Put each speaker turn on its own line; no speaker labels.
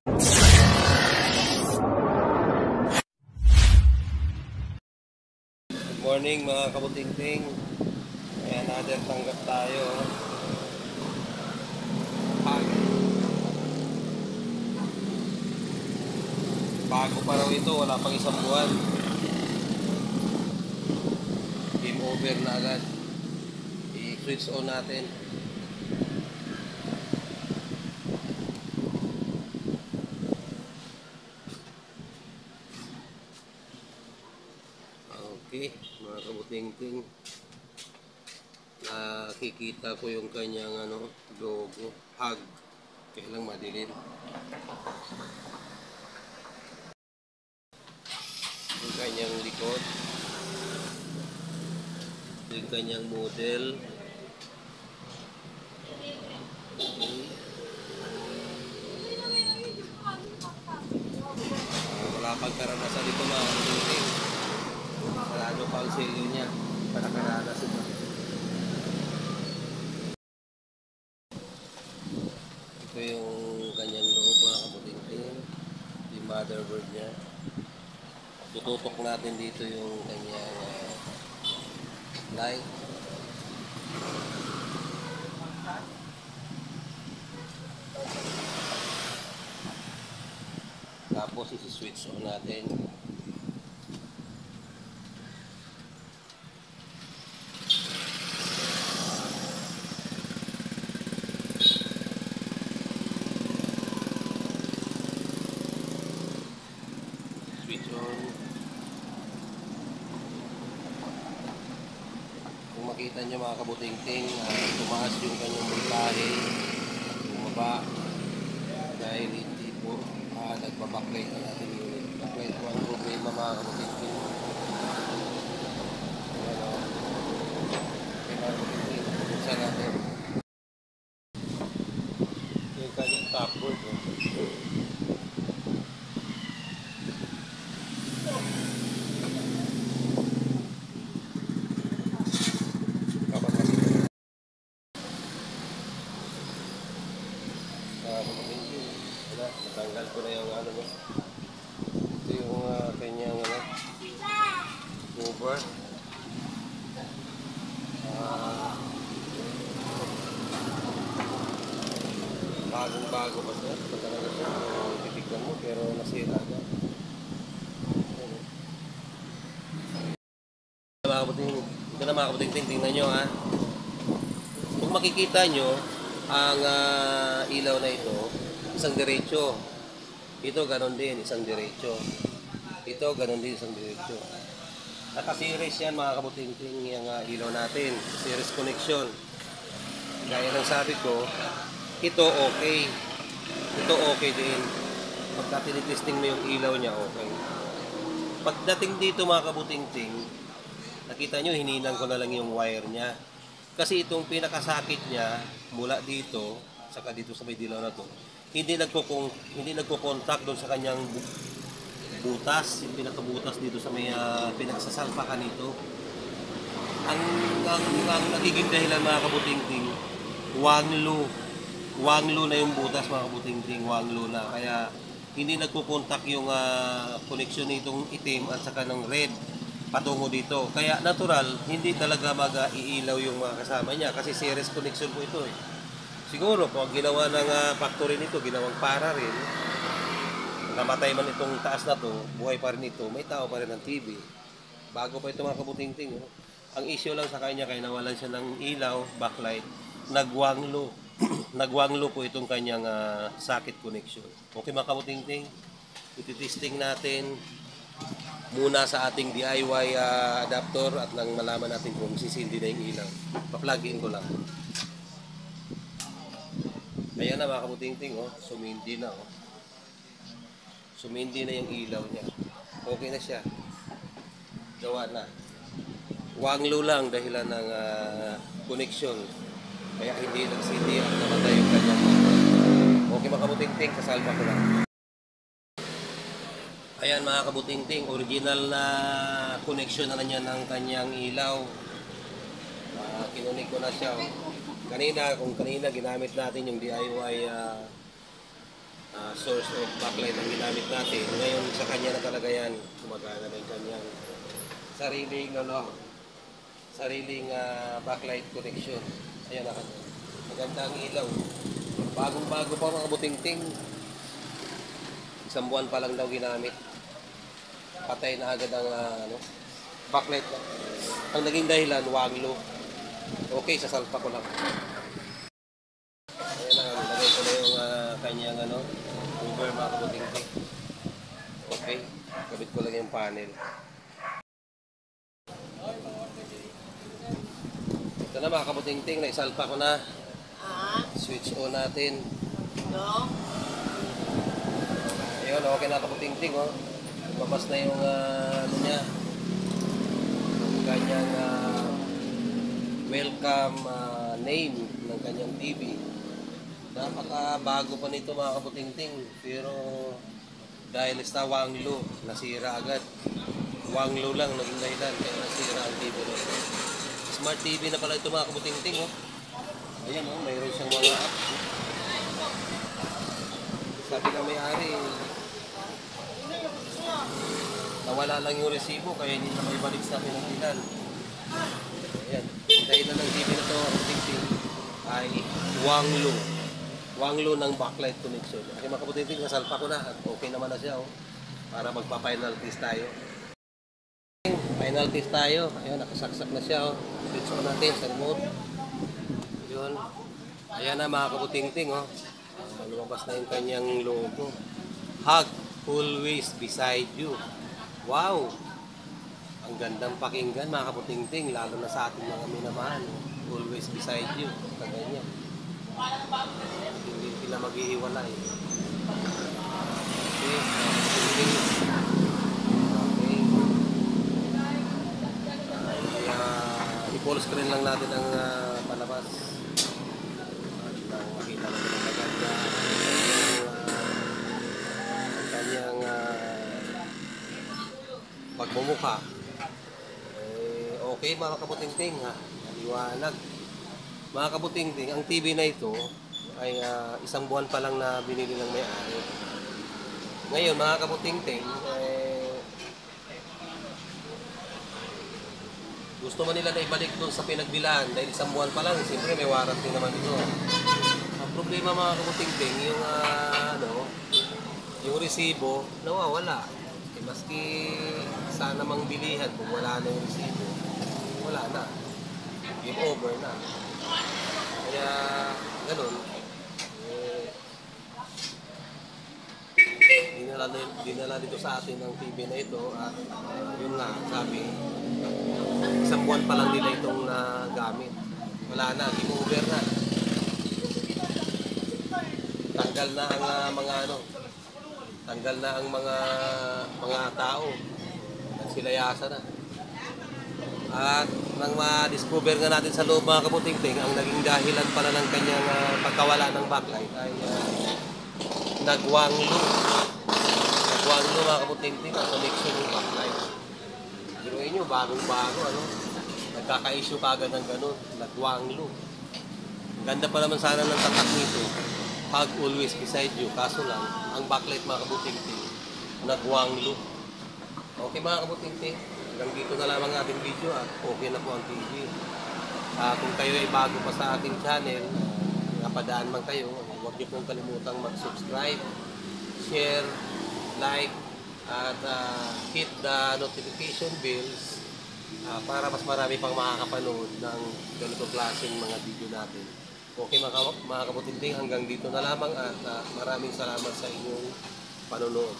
Good morning mga kabutingting. May another tanggap tayo. Bago pa raw ito, wala pang isang buwan. Game over na agad. I-switch on natin. Okay, mga kabutingting. Nakikita ko yung kanyang logo, hug. Kailang madilim. Yung kanyang likod. Yung kanyang model. Wala pang karanasan dito mga kabutingting. Sarado pa ang selyo niya. Para karanas ito. Ito yung kanyang loob mga kabutingting. Yung motherboard niya. Tututok natin dito yung kanyang light. Tapos isi-switch on natin. Switch on. Kung makita nyo mga kabutingting, tumaas yung kanyang voltahe, bumaba dahil hindi po nagpa-backlight na natin unit. Backlight po ang problema mga kabutingting. Okay mga kabutingting, buksan natin yung kanyang top board. Natanggal ko na yung mo. Ito yung kanyang mover. Bagong-bago pa siya. Ito talaga siya. Titignan mo pero nasira na. Ito na mga kabutingting, tingnan nyo ha. Kung makikita nyo, ang ilaw na ito, isang diretso. Ito ganon din, isang diretso. Ito ganon din, isang diretso. Naka-series yan mga kabutingting yung ilaw natin. Series connection. Gaya ng sabi ko, ito okay. Ito okay din. Pagka tinitesting mo yung ilaw niya, okay. Pagdating dito mga kabutingting, nakita nyo, hininang ko na lang yung wire niya. Kasi itong pinakasakit niya, mula dito, saka dito sa may dilaw na to, hindi nagko-contact doon sa kanyang butas, yung pinakabutas dito sa may pinagsasalpakan nito. Ang nagiging dahilan mga kabutingting, wanglo na yung butas mga kabutingting, wanglo na. Kaya hindi nagko-contact yung connection nitong itim at saka ng red patungo dito. Kaya natural, hindi talaga mag-iilaw yung mga kasama niya kasi series connection po ito eh. Siguro, pag ginawa ng factory nito, ginawang para rin, namatay man itong taas na to, buhay pa rin ito, may tao pa rin ng TV. Bago pa ito mga kabutingting. Ang issue lang sa kanya, kaya nawalan siya ng ilaw, backlight, nagwanglo. Nagwanglo po itong kanyang socket connection. Okay mga kabutingting, ititesting natin muna sa ating DIY adapter at nang malaman natin kung sisindi na yung ilaw. Pa-plug in ko lang. Ayan na mga kabutingting, sumindi na. Sumindi na yung ilaw niya. Okay na siya. Gawa na. Wanglo lang dahilan ng connection. Kaya hindi nagsindi at namatay yung kanyang motor. Okay mga kabutingting, kasalpa ko lang. Ayan mga kabutingting, original na connection na niya ng kanyang ilaw. Kinunik ko na siya. Kung kanina ginamit natin yung DIY source of backlight ang ginamit natin. Ngayon sa kanya na talaga yan, gumagana na yung kanyang sariling backlight connection. Ayan na kanya. Maganda ang ilaw. Bagong-bago pa mga kabutingting. Isang buwan pa lang daw ginamit. Patay na agad ang backlight. Ang naging dahilan, waglo. Okay, sasalpa ko lang. Ayan na, lagay ko na yung kanyang cover mga kabutingting. Okay, kabit ko lang yung panel. Ito na mga kabutingting, naisalpa ko na. Switch on natin.
No?
Ayun, okay na kabutingting, oh. Lumabas na yung niya. Yung kanyang welcome name ng kanyang TV. Napakabago pa nito mga kabutingting. Pero dahil sa wanglo, nasira agad. Wanglo lang naging dahilan kaya nasira ang TV nito. Smart TV na pala ito mga kabutingting, oh. Ayan, oh, mayroon siyang mga apps. Sabi ng may-ari, nawala lang yung resibo kaya hindi na may balik sa pinagbilan. Ayan, ang dahilan ng TV na ito, ang tingting ay wanglo. Wanglo ng backlight connection. Okay mga kabutingting, nasalpa ko na at okay naman na siya, oh, para magpa-final test tayo. Final test tayo. Ayan, nakasaksak na siya, oh. Switch on natin sa remote. Yun. Ayan na mga kabutingting, oh. Lumabas na yung kanyang logo. Hug, always beside you. Wow! Ang gandang pakinggan mga kabutingting, lalo na sa ating mga minamahal. Always beside you. Kaganyan. Hindi sila maghihiwalay. Okay. I-full screen lang natin ang palabas. Makita natin ang maganda ang kanyang pagmumukha. Okay mga kabutingting, ha? Liwanag. Mga kabutingting, ang TV na ito ay isang buwan pa lang na binili ng may-ari. Ngayon mga kabutingting, gusto man nila na ibalik doon sa pinagbilan dahil isang buwan pa lang, siyempre may warranty naman ito. Ang problema mga kabutingting, yung resibo nawawala. Maski sana mang bilihan, kung wala na yung resibo, wala na. Game over na. Kaya ganun, dinala dito sa atin ang TV na ito at yun nga, sabi, isang buwan pa lang nila itong gamit. Wala na, game over na. Tanggal na ang tanggal na ang mga tao. Nagsilayasa na. At nang ma-discover nga natin sa loob mga kabutingting, ang naging dahilan pala ng kanyang pagkawala ng backlight ay nagwanglo. Nagwanglo mga kabutingting ang connection ng backlight. Biruin nyo, bagong-bago, nagkaka-issue kagad ng ganun, nagwanglo. Ganda pa naman sana ng tatak nito, pag always beside you, kaso lang, ang backlight mga kabutingting, nagwanglo. Okay mga kabutingting, hanggang dito na lamang ating video at okay na po ang TV. Kung kayo ay bago pa sa ating channel, napadaan man kayo, huwag niyo pong kalimutang mag-subscribe, share, like, at hit the notification bells para mas marami pang makakapanood ng ganito klaseng mga video natin. Okay mga kabutingting, hanggang dito na lamang at maraming salamat sa inyong panonood.